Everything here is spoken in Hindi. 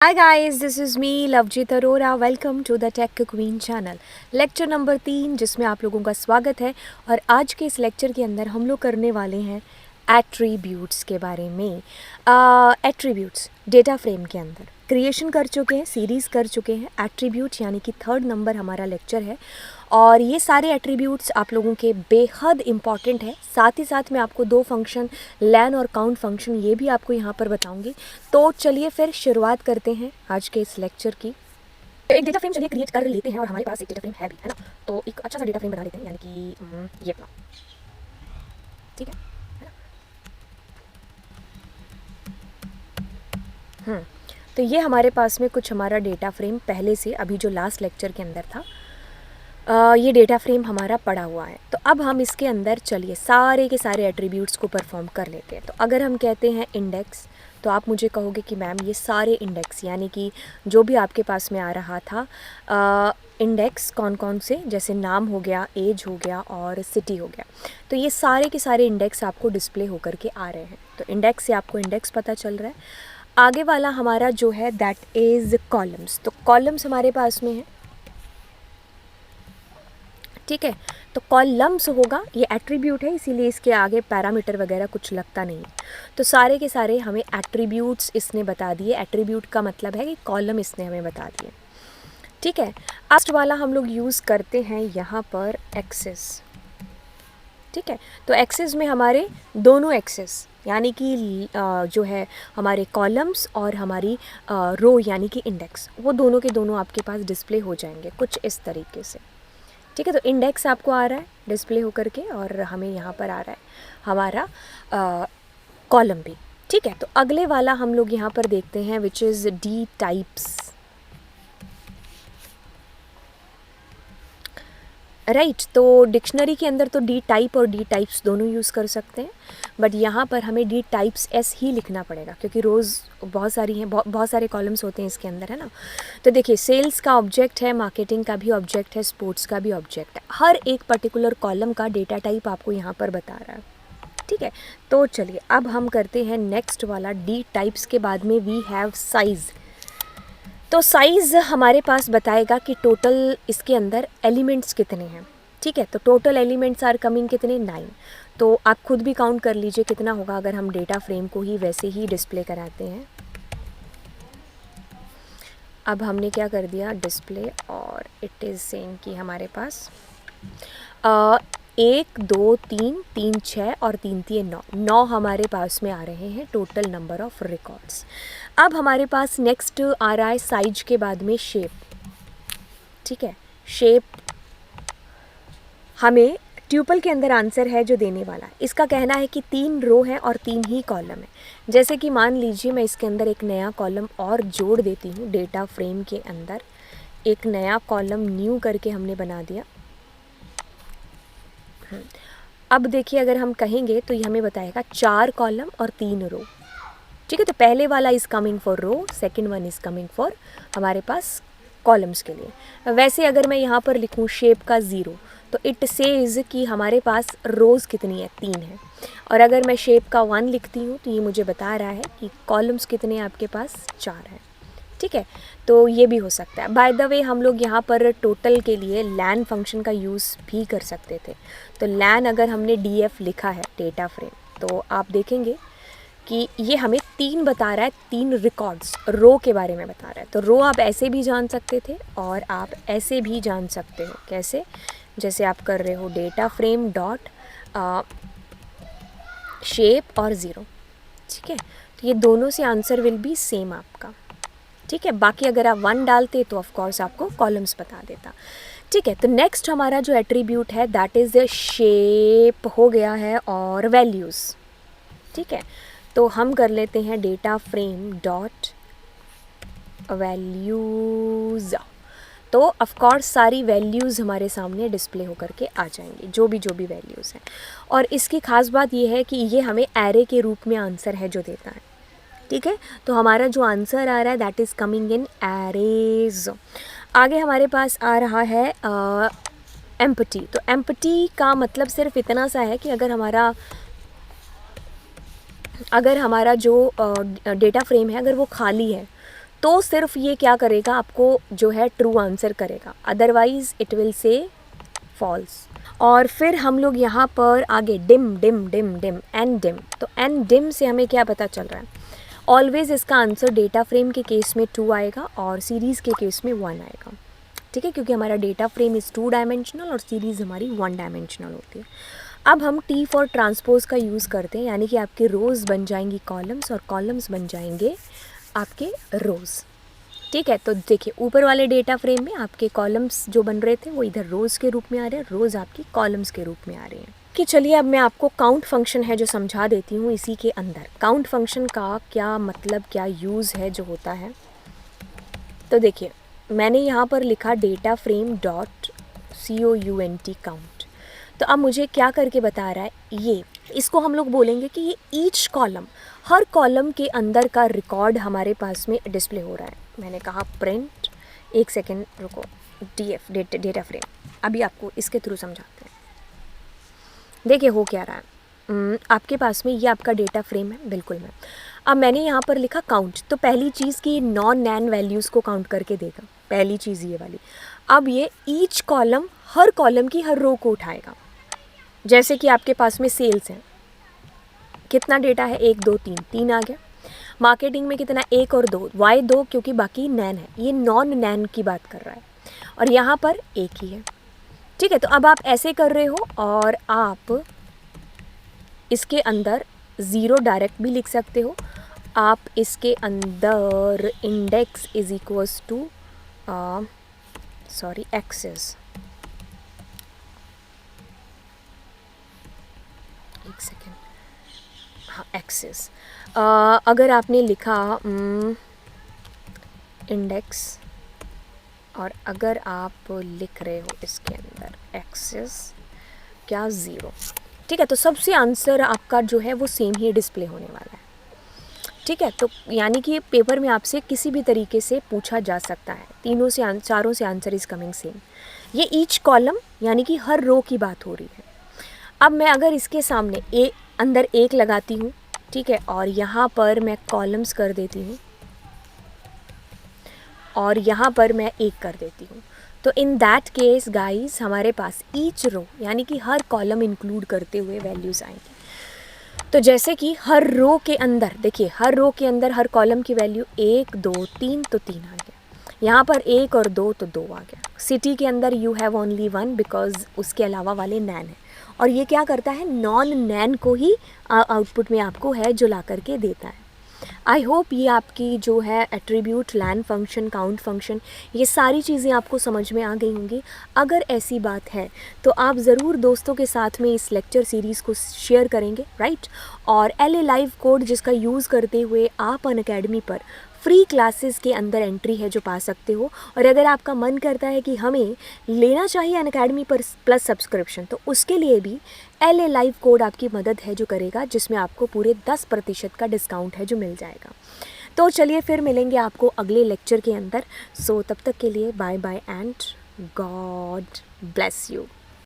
Hi guys, this is me Lovejeet Arora. Welcome to the Tech Queen channel. Lecture number 3 जिसमें आप लोगों का स्वागत है। और आज के इस लेक्चर के अंदर हम लोग करने वाले हैं एट्रीब्यूट्स के बारे में। एट्रीब्यूट्स डेटा फ्रेम के अंदर क्रिएशन कर चुके हैं, सीरीज़ कर चुके हैं। एट्रीब्यूट यानी कि 3rd नंबर हमारा लेक्चर है और ये सारे एट्रीब्यूट्स आप लोगों के बेहद इम्पॉर्टेंट है। साथ ही साथ मैं आपको 2 फंक्शन लैन और काउंट फंक्शन ये भी आपको यहाँ पर बताऊँगी। तो चलिए फिर शुरुआत करते हैं आज के इस लेक्चर की। एक डेटा फ्रेम चलिए क्रिएट कर लेते हैं और हमारे पास एक डेटा फ्रेम है भी, है ना। तो एक अच्छा सा डेटा फ्रेम बना लेते हैं, यानी कि ये अपना, ठीक है ना। तो ये हमारे पास में कुछ हमारा डेटा फ्रेम पहले से अभी जो लास्ट लेक्चर के अंदर था, ये डेटा फ्रेम हमारा पड़ा हुआ है। तो अब हम इसके अंदर चलिए सारे के सारे एट्रीब्यूट्स को परफॉर्म कर लेते हैं। तो अगर हम कहते हैं इंडेक्स, तो आप मुझे कहोगे कि मैम ये सारे इंडेक्स यानी कि जो भी आपके पास में आ रहा था इंडेक्स कौन कौन से, जैसे नाम हो गया, एज हो गया और सिटी हो गया, तो ये सारे के सारे इंडेक्स आपको डिस्प्ले होकर के आ रहे हैं। तो इंडेक्स से आपको इंडेक्स पता चल रहा है। आगे वाला हमारा जो है दैट इज़ कॉलम्स। तो कॉलम्स हमारे पास में है, ठीक है। तो कॉलम्स होगा, ये एट्रीब्यूट है इसीलिए इसके आगे पैरामीटर वगैरह कुछ लगता नहीं है। तो सारे के सारे हमें एट्रीब्यूट्स इसने बता दिए। एट्रीब्यूट का मतलब है कि कॉलम इसने हमें बता दिए, ठीक है। लास्ट वाला हम लोग यूज़ करते हैं यहाँ पर एक्सेस, ठीक है। तो एक्सेस में हमारे दोनों एक्सेस यानी कि जो है हमारे कॉलम्स और हमारी रो यानी कि इंडेक्स, वो दोनों के दोनों आपके पास डिस्प्ले हो जाएंगे कुछ इस तरीके से, ठीक है। तो इंडेक्स आपको आ रहा है डिस्प्ले होकर के और हमें यहाँ पर आ रहा है हमारा कॉलम भी, ठीक है। तो अगले वाला हम लोग यहाँ पर देखते हैं which is D types, right. तो डिक्शनरी के अंदर तो डी टाइप और डी टाइप्स दोनों यूज़ कर सकते हैं, बट यहाँ पर हमें डी टाइप्स एस ही लिखना पड़ेगा क्योंकि रोज़ बहुत सारी हैं, बहुत सारे कॉलम्स होते हैं इसके अंदर, है ना। तो देखिए सेल्स का ऑब्जेक्ट है, मार्केटिंग का भी ऑब्जेक्ट है, स्पोर्ट्स का भी ऑब्जेक्ट है। हर एक पर्टिकुलर कॉलम का डेटा टाइप आपको यहाँ पर बता रहा है, ठीक है। तो चलिए अब हम करते हैं नेक्स्ट वाला डी टाइप्स के बाद में वी हैव साइज़। तो साइज़ हमारे पास बताएगा कि टोटल इसके अंदर एलिमेंट्स कितने हैं, ठीक है। तो टोटल एलिमेंट्स आर कमिंग कितने, 9। तो आप खुद भी काउंट कर लीजिए कितना होगा अगर हम डेटा फ्रेम को ही वैसे ही डिस्प्ले कराते हैं। अब हमने क्या कर दिया डिस्प्ले, और इट इज़ सेम कि हमारे पास 1 2 3 3 6 और 3 3 9 हमारे पास में आ रहे हैं टोटल नंबर ऑफ रिकॉर्ड्स। अब हमारे पास नेक्स्ट आ रहा है साइज के बाद में शेप, ठीक है। शेप हमें ट्यूपल के अंदर आंसर है जो देने वाला है। इसका कहना है कि 3 रो हैं और 3 ही कॉलम है। जैसे कि मान लीजिए मैं इसके अंदर एक नया कॉलम और जोड़ देती हूँ, डेटा फ्रेम के अंदर एक नया कॉलम न्यू करके हमने बना दिया। अब देखिए अगर हम कहेंगे तो ये हमें बताएगा 4 कॉलम और 3 रो, ठीक है। तो पहले वाला is coming for row, second one is coming for हमारे पास कॉलम्स के लिए। वैसे अगर मैं यहाँ पर लिखूँ शेप का 0, तो इट सेज़ कि हमारे पास रोज़ कितनी है, 3 है। और अगर मैं शेप का 1 लिखती हूँ तो ये मुझे बता रहा है कि कॉलम्स कितने हैं आपके पास, 4 हैं, ठीक है। तो ये भी हो सकता है। बाय द वे हम लोग यहाँ पर टोटल के लिए लैन फंक्शन का यूज़ भी कर सकते थे। तो लैन अगर हमने DF लिखा है डेटा फ्रेम, तो आप देखेंगे कि ये हमें 3 बता रहा है, 3 रिकॉर्ड्स रो के बारे में बता रहा है। तो रो आप ऐसे भी जान सकते थे और आप ऐसे भी जान सकते हो। कैसे? जैसे आप कर रहे हो डेटा फ्रेम डॉट शेप और 0, ठीक है। तो ये दोनों से आंसर विल बी सेम आपका, ठीक है। बाकी अगर आप 1 डालते तो ऑफ कोर्स आपको कॉलम्स बता देता, ठीक है। तो नेक्स्ट हमारा जो एट्रीब्यूट है दैट इज़ शेप हो गया है और वैल्यूज़, ठीक है। तो हम कर लेते हैं डेटा फ्रेम डॉट वैल्यूज़। तो ऑफ कोर्स सारी वैल्यूज़ हमारे सामने डिस्प्ले होकर के आ जाएंगी, जो भी वैल्यूज़ हैं। और इसकी ख़ास बात ये है कि ये हमें एरे के रूप में आंसर है जो देता है, ठीक है। तो हमारा जो आंसर आ रहा है that is coming in arrays. आगे हमारे पास आ रहा है एम्पटी। तो एम्पटी का मतलब सिर्फ इतना सा है कि अगर हमारा जो डेटा फ्रेम है अगर वो खाली है तो सिर्फ ये क्या करेगा, आपको जो है ट्रू आंसर करेगा, otherwise it will say false. और फिर हम लोग यहाँ पर आगे dim dim dim dim and dim, तो एंड डिम से हमें क्या पता चल रहा है, ऑलवेज़ इसका आंसर डेटा फ्रेम के केस में 2 आएगा और सीरीज़ के केस में 1 आएगा, ठीक है, क्योंकि हमारा डेटा फ्रेम इज़ 2 डायमेंशनल और सीरीज़ हमारी 1 डायमेंशनल होती है। अब हम टी फॉर ट्रांसपोज का यूज़ करते हैं, यानी कि आपके रोज़ बन जाएंगी कॉलम्स और कॉलम्स बन जाएंगे आपके रोज़, ठीक है। तो देखिए ऊपर वाले डेटा फ्रेम में आपके कॉलम्स जो बन रहे थे वो इधर रोज़ के रूप में आ रहे हैं, रोज़ आपकी कॉलम्स के रूप में आ रही हैं। कि चलिए अब मैं आपको काउंट फंक्शन है जो समझा देती हूँ इसी के अंदर। काउंट फंक्शन का क्या मतलब, क्या यूज़ है जो होता है, तो देखिए मैंने यहाँ पर लिखा data frame dot COUNT count. तो अब मुझे क्या करके बता रहा है, ये इसको हम लोग बोलेंगे कि ये ईच कॉलम, हर कॉलम के अंदर का रिकॉर्ड हमारे पास में डिस्प्ले हो रहा है। मैंने कहा प्रिंट, एक सेकेंड रुको, DF डेटा फ्रेम, अभी आपको इसके थ्रू समझाते हैं। देखिए हो क्या रहा है, आपके पास में ये आपका डेटा फ्रेम है, बिल्कुल मैं अब मैंने यहाँ पर लिखा काउंट, तो पहली चीज़ की नॉन नैन वैल्यूज़ को काउंट करके देगा, पहली चीज़ ये वाली। अब ये ईच कॉलम, हर कॉलम की हर रो को उठाएगा। जैसे कि आपके पास में सेल्स हैं, कितना डेटा है, 1 2 3, 3 आ गया। मार्केटिंग में कितना, 1 और 2, वाई 2 क्योंकि बाकी नैन है, ये नॉन नैन की बात कर रहा है, और यहाँ पर 1 ही है, ठीक है। तो अब आप ऐसे कर रहे हो और आप इसके अंदर 0 डायरेक्ट भी लिख सकते हो, आप इसके अंदर index is equals to access, एक सेकेंड, हाँ एक्सेस, अगर आपने लिखा इंडेक्स और अगर आप लिख रहे हो इसके अंदर एक्सेस क्या 0, ठीक है, तो सबसे आंसर आपका जो है वो सेम ही डिस्प्ले होने वाला है, ठीक है। तो यानी कि पेपर में आपसे किसी भी तरीके से पूछा जा सकता है, तीनों से चारों से आंसर इज कमिंग सेम। ये ईच कॉलम यानी कि हर रो की बात हो रही है। अब मैं अगर इसके सामने अंदर 1 लगाती हूँ, ठीक है, और यहाँ पर मैं कॉलम्स कर देती हूँ और यहाँ पर मैं 1 कर देती हूँ, तो इन दैट केस गाइस हमारे पास ईच रो यानी कि हर कॉलम इंक्लूड करते हुए वैल्यूज़ आएंगी। तो जैसे कि हर रो के अंदर, देखिए हर रो के अंदर हर कॉलम की वैल्यू 1 2 3, तो 3 आ गया, यहाँ पर 1 और 2 तो 2 आ गया। सिटी के अंदर यू हैव ओनली 1 बिकॉज उसके अलावा वाले नैन है, और ये क्या करता है, नॉन नैन को ही आउटपुट में आपको है जो ला करके देता है। आई होप ये आपकी जो है एट्रीब्यूट, लैन फंक्शन, काउंट फंक्शन, ये सारी चीज़ें आपको समझ में आ गई होंगी। अगर ऐसी बात है तो आप ज़रूर दोस्तों के साथ में इस लेक्चर सीरीज़ को शेयर करेंगे, राइट। और LA लाइव कोड जिसका यूज़ करते हुए आप अनअकैडमी पर फ्री क्लासेस के अंदर एंट्री है जो पा सकते हो। और अगर आपका मन करता है कि हमें लेना चाहिए अनअकैडमी पर प्लस सब्सक्रिप्शन, तो उसके लिए भी LA लाइव कोड आपकी मदद है जो करेगा, जिसमें आपको पूरे 10% का डिस्काउंट है जो मिल जाएगा। तो चलिए फिर मिलेंगे आपको अगले लेक्चर के अंदर। सो तब तक के लिए bye bye and God bless you.